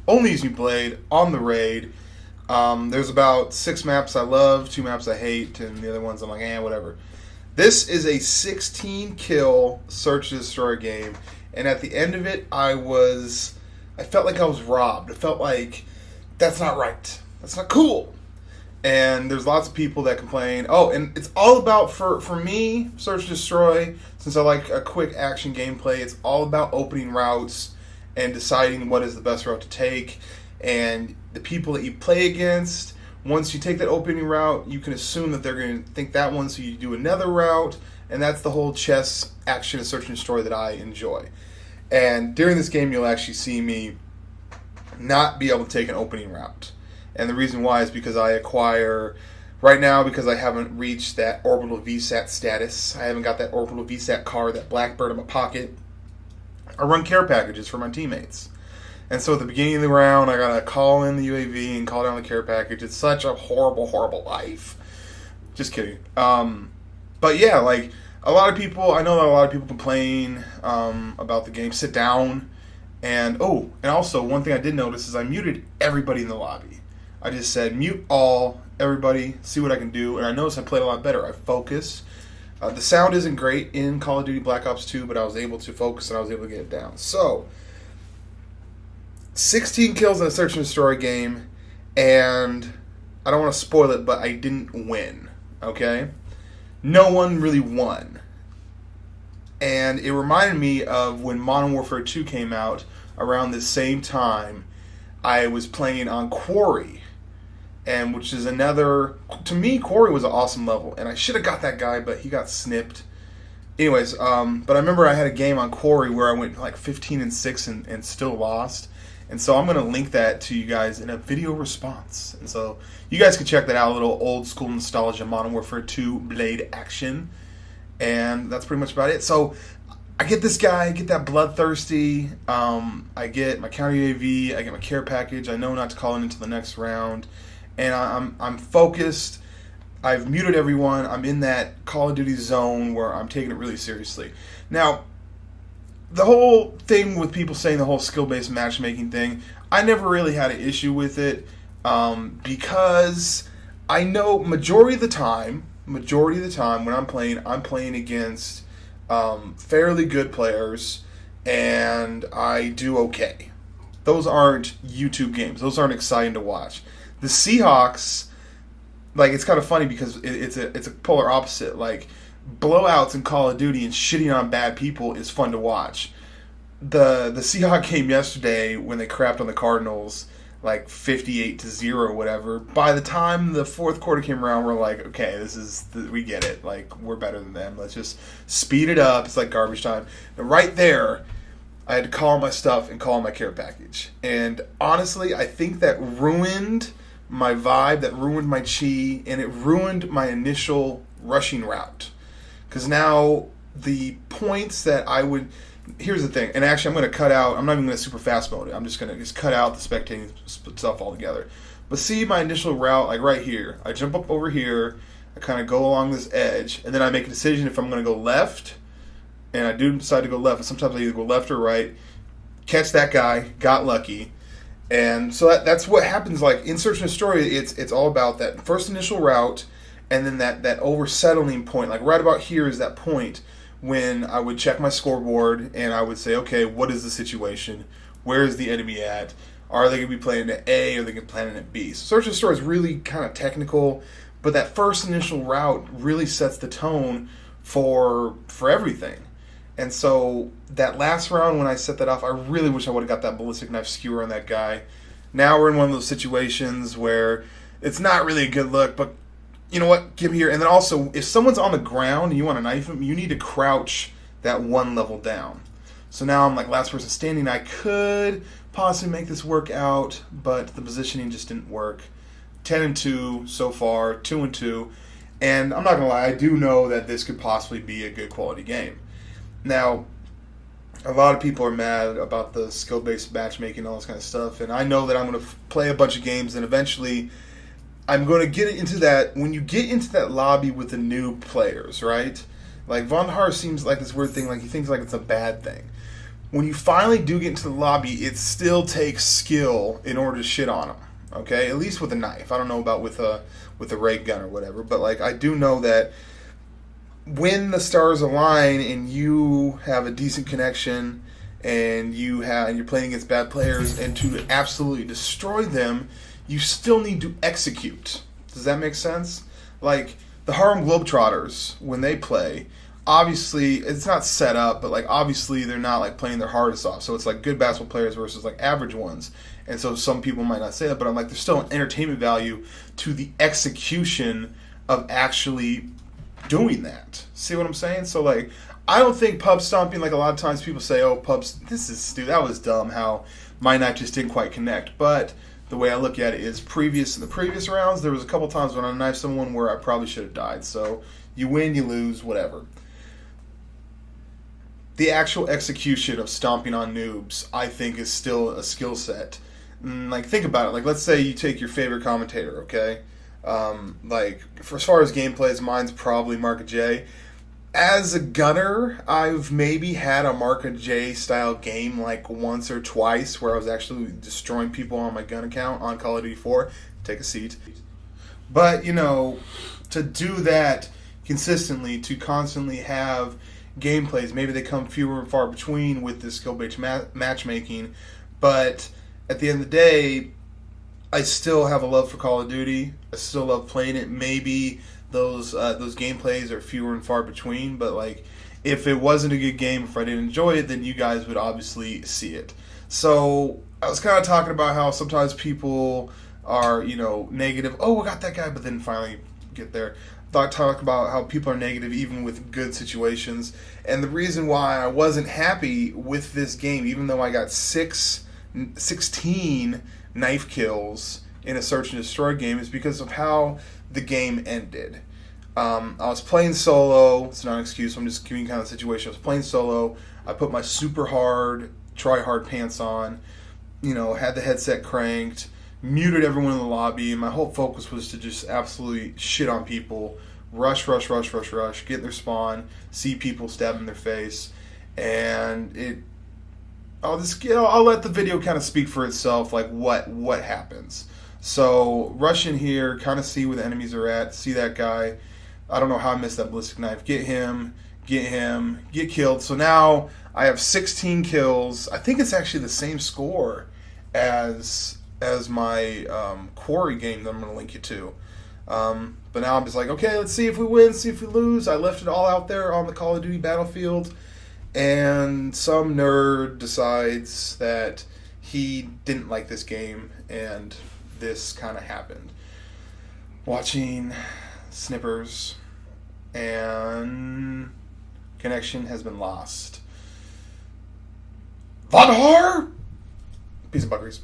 Only Use Me Blade on the raid. There's about 6 maps I love, 2 maps I hate, and the other ones I'm like, whatever. This is a 16 kill search and destroy game, and at the end of it, I felt like I was robbed. I felt like that's not right. That's not cool. And there's lots of people that complain. Oh, and it's all about, for me, search and destroy, since I like a quick action gameplay, it's all about opening routes and deciding what is the best route to take. And the people that you play against, once you take that opening route, you can assume that they're going to think that one, so you do another route, and that's the whole chess action and search and destroy that I enjoy. And during this game, you'll actually see me not be able to take an opening route. And the reason why is because I acquire, right now, because I haven't reached that orbital VSAT status, I haven't got that orbital VSAT card, that Blackbird in my pocket, I run care packages for my teammates. And so at the beginning of the round, I gotta call in the UAV and call down the care package. It's such a horrible, horrible life. Just kidding. But yeah, like, a lot of people, I know that a lot of people complain about the game. Sit down. And also, one thing I did notice is I muted everybody in the lobby. I just said, mute all, everybody, see what I can do. And I noticed I played a lot better. I focused. The sound isn't great in Call of Duty Black Ops 2, but I was able to focus and I was able to get it down. So, 16 kills in a search and destroy game, and I don't want to spoil it, but I didn't win, okay? No one really won. And it reminded me of when Modern Warfare 2 came out around the same time. I was playing on Quarry, and which is another, to me, Quarry was an awesome level, and I should have got that guy, but he got snipped. Anyways, but I remember I had a game on Quarry where I went like 15-6 and still lost. And so I'm going to link that to you guys in a video response. And so you guys can check that out, a little old school nostalgia, Modern Warfare 2 Blade action. And that's pretty much about it. So I get this guy, I get that Bloodthirsty, I get my counter UAV, I get my care package, I know not to call it into the next round. And I'm focused, I've muted everyone, I'm in that Call of Duty zone where I'm taking it really seriously. Now, the whole thing with people saying the whole skill-based matchmaking thing, I never really had an issue with it because I know majority of the time when I'm playing against fairly good players, and I do okay. Those aren't YouTube games. Those aren't exciting to watch. The Seahawks, like, it's kind of funny because it's a polar opposite. Like, blowouts in Call of Duty and shitting on bad people is fun to watch. The Seahawks game yesterday when they crapped on the Cardinals like 58-0 or whatever. By the time the fourth quarter came around, we're like, okay, we get it. Like, we're better than them. Let's just speed it up. It's like garbage time. And right there, I had to call my stuff and call my care package. And honestly, I think that ruined my vibe, that ruined my chi, and it ruined my initial rushing route. Because now the points that I would... Here's the thing, and actually I'm going to cut out... I'm not even going to super fast mode it. I'm just going to cut out the spectating stuff altogether. But see my initial route, like right here. I jump up over here, I kind of go along this edge, and then I make a decision if I'm going to go left, and I do decide to go left, and sometimes I either go left or right, catch that guy, got lucky. And so that's what happens. Like in Search and Destroy, it's all about that first initial route, and then that oversettling point. Like right about here is that point when I would check my scoreboard and I would say, okay, what is the situation? Where is the enemy at? Are they going to be playing at A or are they going to be playing at B? So Search and Destroy is really kind of technical, but that first initial route really sets the tone for everything. And so that last round when I set that off, I really wish I would have got that ballistic knife skewer on that guy. Now we're in one of those situations where it's not really a good look, but you know what? Give me here. And then also, if someone's on the ground and you want to knife him, you need to crouch that one level down. So now I'm like last person standing. I could possibly make this work out, but the positioning just didn't work. 10-2 so far, 2-2. And I'm not going to lie, I do know that this could possibly be a good quality game. Now, a lot of people are mad about the skill-based matchmaking and all this kind of stuff, and I know that I'm going to play a bunch of games, and eventually I'm going to get into that. When you get into that lobby with the new players, right? Like, Von Har seems like this weird thing, like he thinks like it's a bad thing. When you finally do get into the lobby, it still takes skill in order to shit on them. Okay? At least with a knife. I don't know about with a ray gun or whatever, but like I do know that when the stars align and you have a decent connection and you're playing against bad players, and to absolutely destroy them, you still need to execute. Does that make sense? Like, the Harlem Globetrotters, when they play, obviously, it's not set up, but, like, obviously they're not, like, playing their hardest off. So it's, like, good basketball players versus, like, average ones. And so some people might not say that, but I'm like, there's still an entertainment value to the execution of actually doing that. See what I'm saying? So, like, I don't think pub stomping, like a lot of times people say, oh, pubs, this is stupid, that was dumb, how my knife just didn't quite connect. But the way I look at it is in the previous rounds, there was a couple times when I knifed someone where I probably should have died. So you win, you lose, whatever. The actual execution of stomping on noobs, I think, is still a skill set. Like, think about it. Like, let's say you take your favorite commentator, okay? Like, for as far as gameplays, mine's probably Marka J. As a gunner, I've maybe had a Marka J style game like once or twice where I was actually destroying people on my gun account on Call of Duty 4. Take a seat. But, you know, to do that consistently, to constantly have gameplays, maybe they come fewer and far between with this skill-based matchmaking, but at the end of the day, I still have a love for Call of Duty. I still love playing it. Maybe those gameplays are fewer and far between, but like, if it wasn't a good game, if I didn't enjoy it, then you guys would obviously see it. So I was kind of talking about how sometimes people are, you know, negative. Oh, I got that guy, but then finally get there. Talk about how people are negative even with good situations, and the reason why I wasn't happy with this game, even though I got 16 knife kills in a search and destroy game, is because of how the game ended. I was playing solo. It's not an excuse. I'm just giving you kind of the situation. I was playing solo. I put my super hard, try hard pants on. You know, had the headset cranked, muted everyone in the lobby, and my whole focus was to just absolutely shit on people. Rush, get in their spawn, see people stab in their face, and I'll let the video kind of speak for itself, like what happens. So rush in here, kind of see where the enemies are at, see that guy. I don't know how I missed that ballistic knife. Get him, get killed. So now I have 16 kills. I think it's actually the same score as my Quarry game that I'm going to link you to. But now I'm just like, okay, let's see if we win, see if we lose. I left it all out there on the Call of Duty battlefield, and some nerd decides that he didn't like this game, and this kind of happened. Watching snippers, and connection has been lost. Von Har! Peace and buggers.